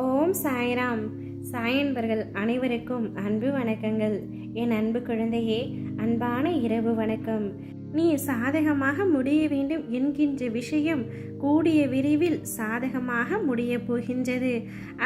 ஓம் சாய்ராம். சாயன்பர்கள் அனைவருக்கும் அன்பு வணக்கங்கள். என் அன்பு குழந்தையே, அன்பான இரவு வணக்கம். நீ சாதகமாக முடிய வேண்டும் என்கின்ற விஷயம் கூடிய விரைவில் சாதகமாக முடிய போகின்றது.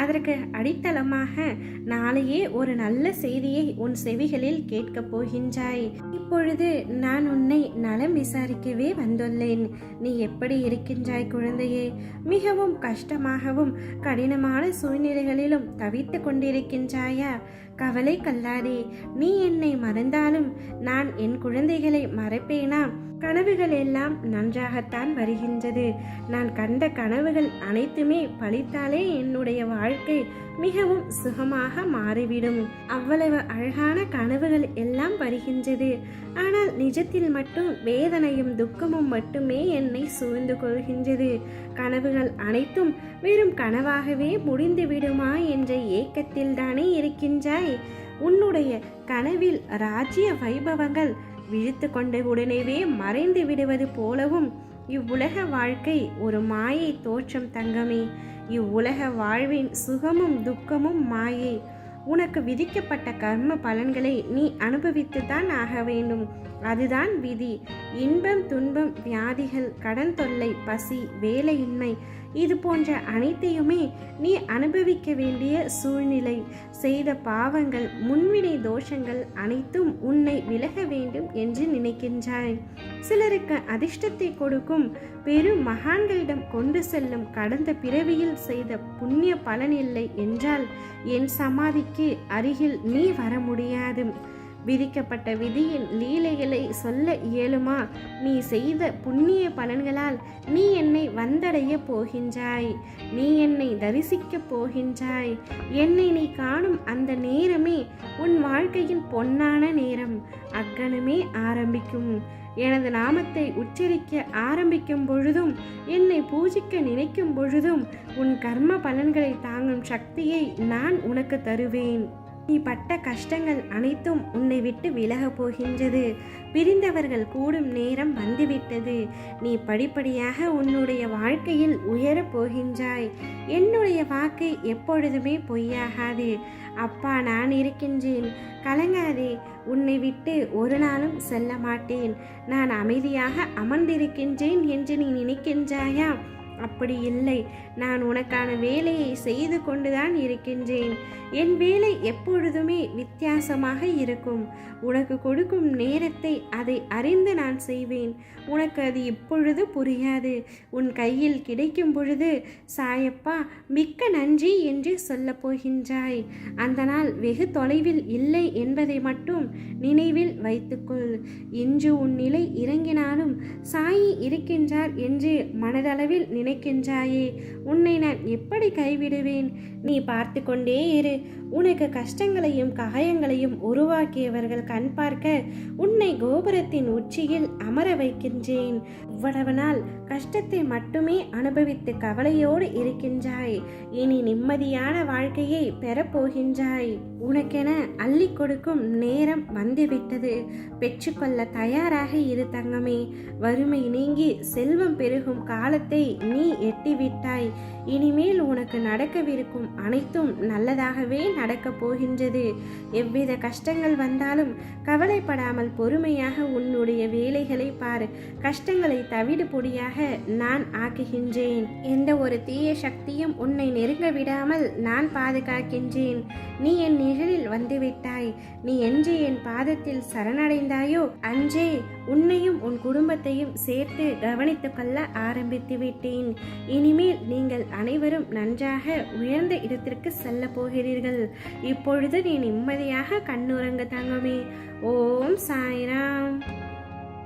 அதற்கு அடித்தளமாக நாளையே ஒரு நல்ல செய்தியை உன் செவிகளில் கேட்கப் போகின்றாய். இப்பொழுது நான் உன்னை நலம் விசாரிக்கவே வந்துள்ளேன். நீ எப்படி இருக்கின்றாய் குழந்தையே? மிகவும் கஷ்டமாகவும் கடினமான சூழ்நிலைகளிலும் தவித்து கொண்டிருக்கின்றாயா? கவலை கொள்ளாதே. நீ என்னை மறந்தாலும் நான் என் குழந்தைகளை மறப்பேனா? கனவுகள் எல்லாம் நன்றாகத்தான் வருகின்றது. நான் கண்ட கனவுகள் அனைத்துமே பலித்தாலே என்னுடைய வாழ்க்கை மிகவும் சுகமாக மாறிவிடும். அவ்வளவு அழகான கனவுகள் எல்லாம் வருகின்றது. ஆனால் நிஜத்தில் மட்டும் வேதனையும் துக்கமும் மட்டுமே என்னை சூழ்ந்து கொள்கின்றது. கனவுகள் அனைத்தும் வெறும் கனவாகவே முடிந்து விடுமா என்ற ஏக்கத்தில் தானே இருக்கின்றாய். உன்னுடைய கனவில் ராஜ்ய வைபவங்கள் விழித்து கொண்ட உடனேவே மறைந்து விடுவது போலவும் இவ்வுலக வாழ்க்கை ஒரு மாயை தோற்றம் தங்கமே. இவ்வுலக வாழ்வின் சுகமும் துக்கமும் மாயை. உனக்கு விதிக்கப்பட்ட கர்ம பலன்களை நீ அனுபவித்துத்தான் ஆக வேண்டும். அதுதான் விதி. இன்பம், துன்பம், வியாதிகள், கடன் தொல்லை, பசி, வேலையின்மை, இது போன்ற அனைத்தையுமே நீ அனுபவிக்க வேண்டிய சூழ்நிலை. செய்த பாவங்கள், முன்வினை தோஷங்கள் அனைத்தும் உன்னை விலக வேண்டும் என்று நினைக்கின்றாய். சிலருக்கு அதிர்ஷ்டத்தை கொடுக்கும் பெரும் மகான்களிடம் கொண்டு செல்லும் கடந்த பிறவியில் செய்த புண்ணிய பலன் இல்லை என்றால் என் சமாதிக்கு அருகில் நீ வர முடியாது. விதிக்கப்பட்ட விதியின் லீலைகளை சொல்ல இயலுமா? நீ செய்த புண்ணிய பலன்களால் நீ என்னை வந்தடைய போகின்றாய். நீ என்னை தரிசிக்கப் போகின்றாய். என்னை நீ காணும் அந்த நேரமே உன் வாழ்க்கையின் பொன்னான நேரம். அக்கணமே ஆரம்பிக்கும். எனது நாமத்தை உச்சரிக்க ஆரம்பிக்கும் பொழுதும், என்னை பூஜிக்க நினைக்கும் பொழுதும் உன் கர்ம பலன்களை தாங்கும் சக்தியை நான் உனக்கு தருவேன். நீ பட்ட கஷ்டங்கள் அனைத்தும் உன்னை விட்டு விலக போகின்றது. பிரிந்தவர்கள் கூடும் நேரம் வந்துவிட்டது. நீ படிப்படியாக உன்னுடைய வாழ்க்கையில் உயரப் போகின்றாய். என்னுடைய வாக்கு எப்பொழுதுமே பொய்யாகாது. அப்பா நான் இருக்கின்றேன், கலங்காதே. உன்னை விட்டு ஒரு நாளும் செல்ல மாட்டேன். நான் அமைதியாக அமர்ந்திருக்கின்றேன் என்று நீ நினைக்கின்றாயா? அப்படி இல்லை. நான் உனக்கான வேலையை செய்து கொண்டுதான் இருக்கின்றேன். என் வேலை எப்பொழுதுமே வித்தியாசமாக இருக்கும். உனக்கு கொடுக்கும் நேரத்தை அதை அறிந்து நான் செய்வேன். உனக்கு அது இப்பொழுது புரியாது. உன் கையில் கிடைக்கும் பொழுது சாயப்பா மிக்க நன்றி என்று சொல்ல போகின்றாய். அந்த நாள் வெகு தொலைவில் இல்லை என்பதை மட்டும் நினைவில் வைத்துக்கொள். இன்று உன் நிலை இறங்கினாலும் சாயி இருக்கின்றார் என்று மனதளவில் நினைக்கின்றாயே. உன்னை நான் எப்படி கைவிடுவேன்? நீ பார்த்து கொண்டே இரு. உனக்கு கஷ்டங்களையும் காயங்களையும் உருவாக்கியவர்கள் கண் பார்க்க உன்னை கோபுரத்தின் உச்சியில் அமர வைக்கின்றேன். இவ்வளவு நாள் கஷ்டத்தை மட்டுமே அனுபவித்து கவலையோடு இருக்கின்றாய். இனி நிம்மதியான வாழ்க்கையை பெறப்போகின்றாய். உனக்கென அள்ளி கொடுக்கும் நேரம் வந்துவிட்டது. பெற்றுக்கொள்ள தயாராக இரு தங்கமே. வறுமை நீங்கி செல்வம் பெருகும் காலத்தை நீ எட்டிவிட்டாய். இனிமேல் உனக்கு நடக்கவிருக்கும் அனைத்தும் நல்லதாகவே நடக்கப் போகின்றது. எவ்வித கஷ்டங்கள் வந்தாலும் கவலைப்படாமல் பொறுமையாக உன்னுடைய வேலைகளை பார். கஷ்டங்களை தவிடு பொடியாக நான் ஆக்குகின்றேன். எந்த ஒரு தீய சக்தியும் உன்னை நெருங்க விடாமல் நான் பாதுகாக்கின்றேன். நீ என் நிழலில் வந்துவிட்டாய். நீ என்று என் பாதத்தில் சரணடைந்தாயோ அன்றே உன்னையும் உன் குடும்பத்தையும் சேர்த்து கவனித்துக் கொள்ள ஆரம்பித்து விட்டேன். இனிமேல் நீங்கள் அனைவரும் நன்றாக உயர்ந்த இடத்திற்கு செல்ல போகிறீர்கள். இப்பொழுது நீ நிம்மதியாக கண்ணுறங்க தங்கமே. ஓம் சாய்ராம்.